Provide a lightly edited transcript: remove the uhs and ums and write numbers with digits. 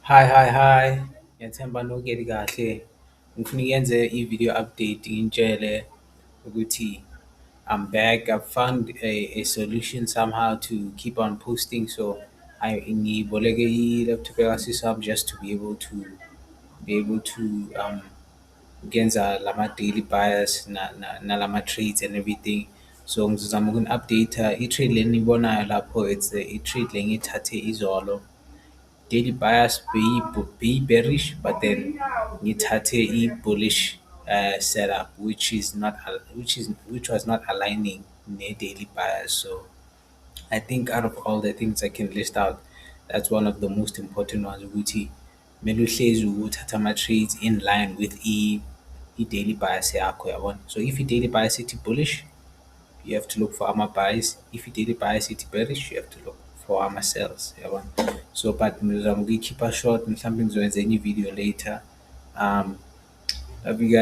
Hi. Ngiyathemba nokeli kahle. Ngifuna ngiyenze i-video update ngintshele ukuthi I'm back. I've found a solution somehow to keep on posting. So ngiboleke i-laptop yakasisi wami just to be able to ngenza lama-daily buyers nalama-trades and everything. So ngizozama ukuni-update-a i-trade le niyibonayo lapho i-trade le ngiyithathe izolo. Daily bias bearish, but then ngithathe bullish setup which was not aligning ne-daily bias. So I think out of all the things I can list out, that's one of the most important ones ukuthi kumele uhlezi uthatha ama-trades in line with i-daily bias yakho yabona. So if i-daily bias ithi bullish, you have to look for ama-buys. If i-daily bias ithi bearish, you have to look for ama-sells yabona. So but ngizama ukuyikhipha short, mhlawumbe ngizoyenza enye i-video later. Love you guys.